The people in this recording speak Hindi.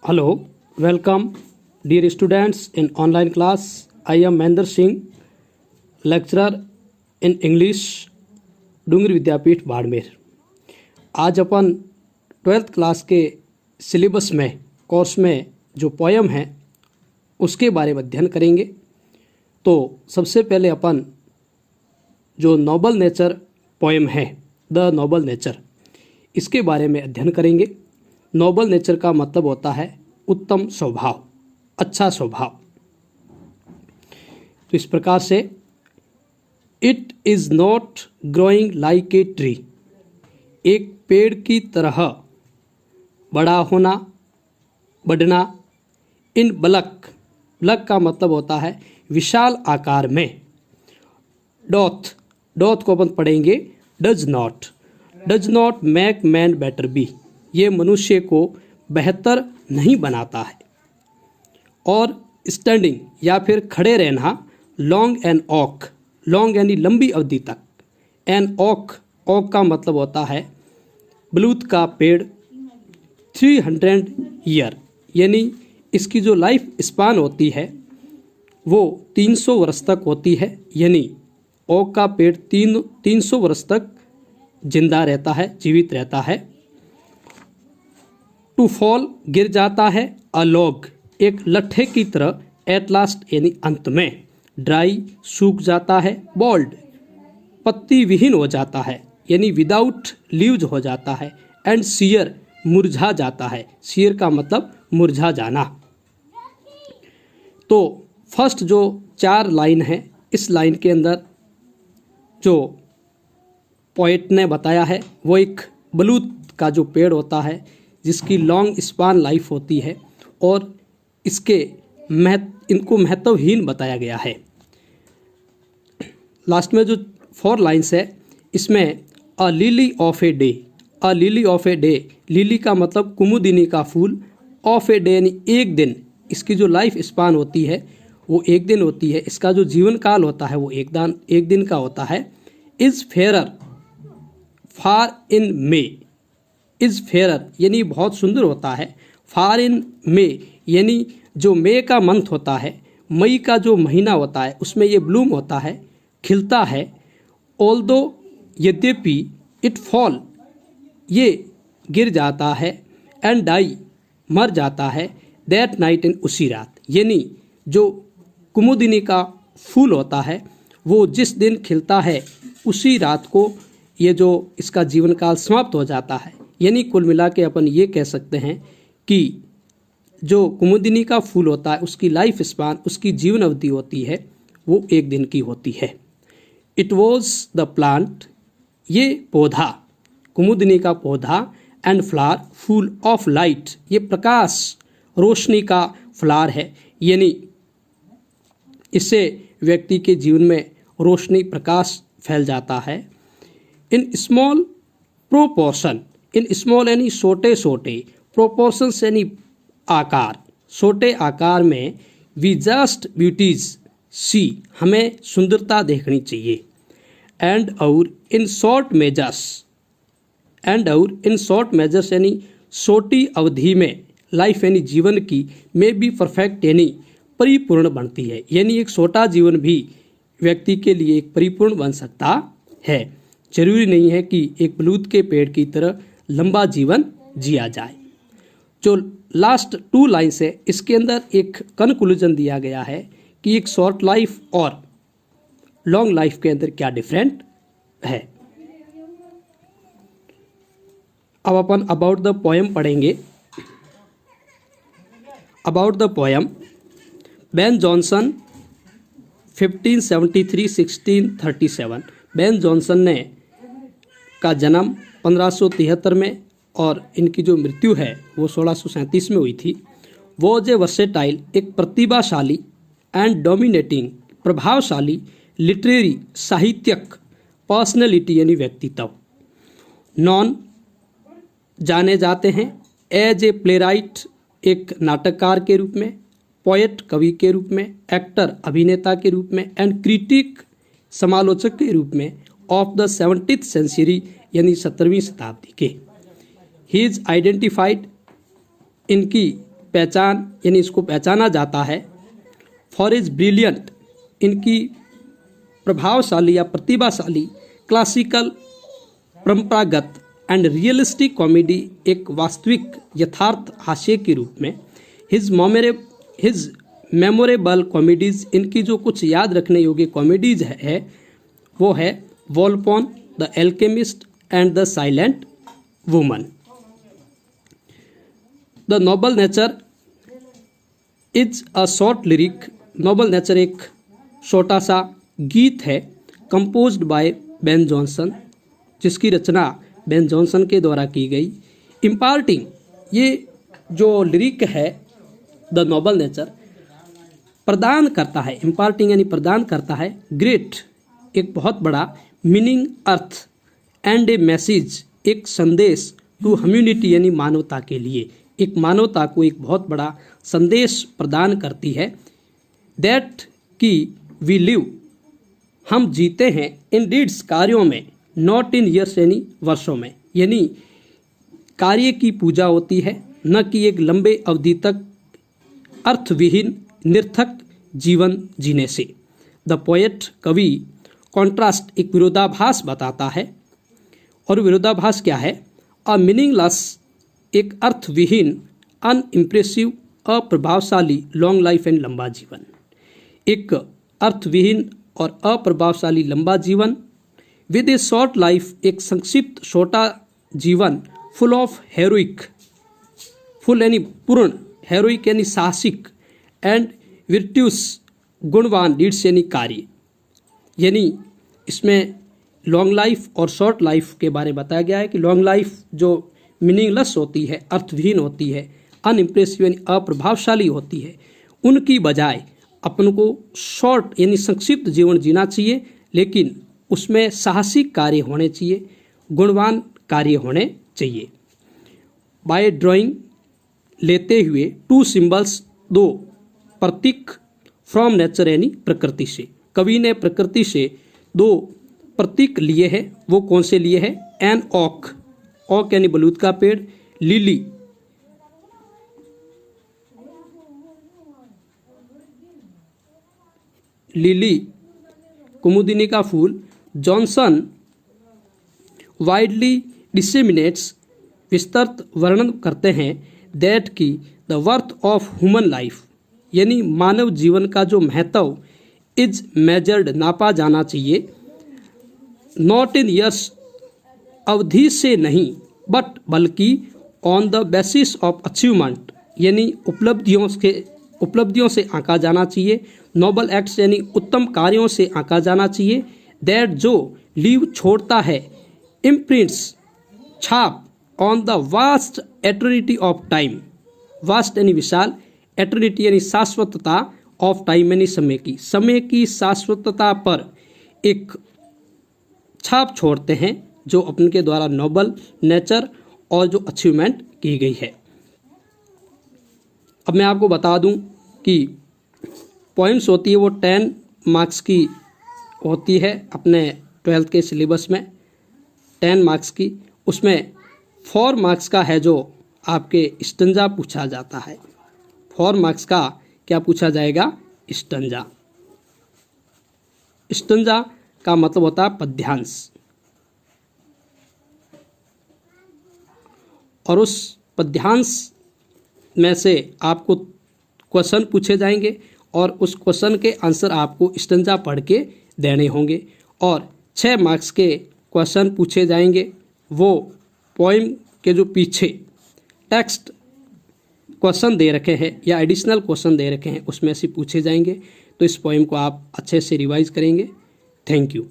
Hello, welcome dear students in online class. I am Mahendra Singh, lecturer in English, Dungri विद्यापीठ बाड़मेर। आज अपन 12th क्लास के सिलेबस में कोर्स में जो पोयम है उसके बारे में अध्ययन करेंगे। तो सबसे पहले अपन जो नोबल नेचर पोयम है, द नोबल नेचर, इसके बारे में अध्ययन करेंगे। नोबल नेचर का मतलब होता है उत्तम स्वभाव, अच्छा स्वभाव। तो इस प्रकार से it is not growing like a tree, एक पेड़ की तरह बड़ा होना, बढ़ना। इन बलक, बलक का मतलब होता है विशाल आकार में। डॉथ, डॉथ को अपन पढ़ेंगे does not make man better be, ये मनुष्य को बेहतर नहीं बनाता है। और स्टैंडिंग या फिर खड़े रहना, लॉन्ग एंड ऑक, लॉन्ग यानी लंबी अवधि तक, एंड ऑक, ऑक का मतलब होता है बलूत का पेड़। 300 ईयर यानी इसकी जो लाइफ स्पान होती है वो 300 वर्ष तक होती है, यानी ओक का पेड़ 300 वर्ष तक जिंदा रहता है, जीवित रहता है। टू फॉल, गिर जाता है। अ लॉग, एक लट्ठे की तरह। एट लास्ट यानी अंत में। ड्राई, सूख जाता है। बॉल्ड, पत्ती विहीन हो जाता है, यानी विदाउट लीव्स हो जाता है। एंड सियर, मुरझा जाता है। सियर का मतलब मुरझा जाना। तो फर्स्ट जो 4 लाइन है, इस लाइन के अंदर जो पोएट ने बताया है वो एक बलूत का जो पेड़ होता है जिसकी लॉन्ग स्पान लाइफ होती है, और इनको महत्वहीन बताया गया है। लास्ट में जो 4 लाइन्स है इसमें a lily of a day, a lily of a day, lily का मतलब कुमुदिनी का फूल, ऑफ ए डे यानी एक दिन। इसकी जो लाइफ स्पान होती है वो एक दिन होती है, इसका जो जीवन काल होता है वो एक दिन का होता है। Is fairer far in may, is fairer यानी बहुत सुंदर होता है। फार इन मे यानी जो मई का मंथ होता है, मई का जो महीना होता है उसमें ये ब्लूम होता है, खिलता है। ऑल्दो, यद्यपि। इट फॉल, ये गिर जाता है। एंड डाई, मर जाता है। दैट नाइट, इन उसी रात, यानी जो कुमुदिनी का फूल होता है वो जिस दिन खिलता है उसी रात को ये जो इसका जीवन काल समाप्त हो जाता है। यानी कुल मिला के अपन ये कह सकते हैं कि जो कुमुदिनी का फूल होता है उसकी लाइफ स्पान, उसकी जीवन अवधि होती है वो एक दिन की होती है। इट वॉज द प्लांट, ये पौधा, कुमुदिनी का पौधा। And flower, full of light, ये प्रकाश, रोशनी का फ्लावर है, यानी इससे व्यक्ति के जीवन में रोशनी, प्रकाश फैल जाता है। In small proportion, in small यानी छोटे छोटे, प्रोपोर्शन यानी आकार, छोटे आकार में। वी जस्ट ब्यूटीज सी, हमें सुंदरता देखनी चाहिए। एंड और इन शॉर्ट मेजर्स, एंड और इन शॉर्ट मेजर्स यानी छोटी अवधि में, लाइफ यानी जीवन की, में भी परफेक्ट यानी परिपूर्ण बनती है। यानी एक छोटा जीवन भी व्यक्ति के लिए एक परिपूर्ण बन सकता है। जरूरी नहीं है कि एक बलूत के पेड़ की तरह लंबा जीवन जिया जाए। जो लास्ट 2 लाइन्स है इसके अंदर एक कंक्लूजन दिया गया है कि एक शॉर्ट लाइफ और लॉन्ग लाइफ के अंदर क्या डिफरेंट है। अब अपन अबाउट द पोएम पढ़ेंगे। About the poem, Ben Jonson 1573-1637, Ben Jonson ने का जन्म 1573 में और इनकी जो मृत्यु है वो 1637 में हुई थी। वो जे वर्सेटाइल, एक प्रतिभाशाली, एंड डोमिनेटिंग, प्रभावशाली, लिटरेरी, साहित्यक, पर्सनैलिटी यानी व्यक्तित्व। नॉन, जाने जाते हैं। एज ए प्लेराइट, एक नाटककार के रूप में। पोएट, कवि के रूप में। एक्टर, अभिनेता के रूप में। एंड क्रिटिक, समालोचक के रूप में। ऑफ द 17th सेंचुरी यानी 17वीं शताब्दी के। ही इज आइडेंटिफाइड, इनकी पहचान यानी इसको पहचाना जाता है फॉर इज ब्रिलियंट, इनकी प्रभावशाली या प्रतिभाशाली क्लासिकल परंपरागत एंड रियलिस्टिक कॉमेडी, एक वास्तविक यथार्थ हास्य के रूप में। हिज मेमोरेबल कॉमेडीज, इनकी जो कुछ याद रखने योग्य कॉमेडीज है वो है Volpone, the alchemist and the silent woman. The noble nature is a short lyric, noble nature एक छोटा सा गीत है कंपोज्ड बाय बेन जॉनसन, जिसकी रचना बेन जॉनसन के द्वारा की गई। इम्पार्टिंग, ये जो लिरिक है द नोबल नेचर प्रदान करता है, इम्पार्टिंग यानी प्रदान करता है ग्रेट, एक बहुत बड़ा meaning, earth and A message, एक संदेश टू ह्यूमैनिटी यानी मानवता के लिए, एक मानवता को एक बहुत बड़ा संदेश प्रदान करती है। दैट कि वी लिव, हम जीते हैं, इन डीड्स कार्यों में, नॉट इन ईयर्स यानी वर्षों में, यानी कार्य की पूजा होती है, न कि एक लंबे अवधि तक अर्थविहीन निर्थक जीवन जीने से। द पोएट, कवि, कॉन्ट्रास्ट, एक विरोधाभास बताता है, और विरोधाभास क्या है? अ मीनिंगलेस, एक अर्थविहीन, अनइम्प्रेसिव, अप्रभावशाली, लॉन्ग लाइफ एंड लंबा जीवन, एक अर्थविहीन और अप्रभावशाली लंबा जीवन। विद ए शॉर्ट लाइफ, एक संक्षिप्त छोटा जीवन, फुल ऑफ हेरोइक, फुल यानी पूर्ण, हेरोइक यानी साहसिक, एंड विर्ट्यूस, गुणवान, डीड्स यानी कार्य, यानी इसमें लॉन्ग लाइफ और शॉर्ट लाइफ के बारे में बताया गया है कि लॉन्ग लाइफ जो मीनिंगलेस होती है, अर्थहीन होती है, अनइम्प्रेसिव यानी अप्रभावशाली होती है, उनकी बजाय अपन को शॉर्ट यानी संक्षिप्त जीवन जीना चाहिए, लेकिन उसमें साहसिक कार्य होने चाहिए, गुणवान कार्य होने चाहिए। बाय ड्राइंग, लेते हुए, टू सिंबल्स, दो प्रतीक, फ्रॉम नेचर यानी प्रकृति से, कवि ने प्रकृति से दो प्रतीक लिए हैं। वो कौन से लिए हैं? एन ऑक, ऑक यानी बलूत का पेड़, लिली, लिली कुमुदिनी का फूल। जॉनसन वाइडली डिसेमिनेट्स, विस्तृत वर्णन करते हैं, दैट की the worth of human life, यानी मानव जीवन का जो महत्व, इज मेजर्ड, नापा जाना चाहिए, नॉट इन ईयर्स, अवधि से नहीं, बट बल्कि on the basis of achievement, यानी उपलब्धियों से आंका जाना चाहिए, नोबल एक्ट्स यानी उत्तम कार्यों से आंका जाना चाहिए, दैट जो लीव छोड़ता है, इम्प्रिंट्स, छाप, on the vast eternity of time, vast यानी विशाल, एटर्निटी यानी शाश्वतता, ऑफ टाइम यानी समय की शाश्वतता पर एक छाप छोड़ते हैं, जो अपन के द्वारा नोबल नेचर और जो अचीवमेंट की गई है। अब मैं आपको बता दूं कि पॉइंट्स होती है वो 10 मार्क्स की होती है अपने 12th के सिलेबस में, 10 मार्क्स की, उसमें 4 मार्क्स का है जो आपके स्टंजा पूछा जाता है। 4 मार्क्स का क्या पूछा जाएगा? स्टंजा। स्टंजा का मतलब होता है पद्यांश, और उस पद्यांश में से आपको क्वेश्चन पूछे जाएंगे, और उस क्वेश्चन के आंसर आपको स्टंजा पढ़ के देने होंगे, और 6 मार्क्स के क्वेश्चन पूछे जाएंगे, वो पोइम के जो पीछे टेक्स्ट क्वेश्चन दे रखे हैं या एडिशनल क्वेश्चन दे रखे हैं उसमें से पूछे जाएंगे। तो इस पोइम को आप अच्छे से रिवाइज करेंगे। Thank you.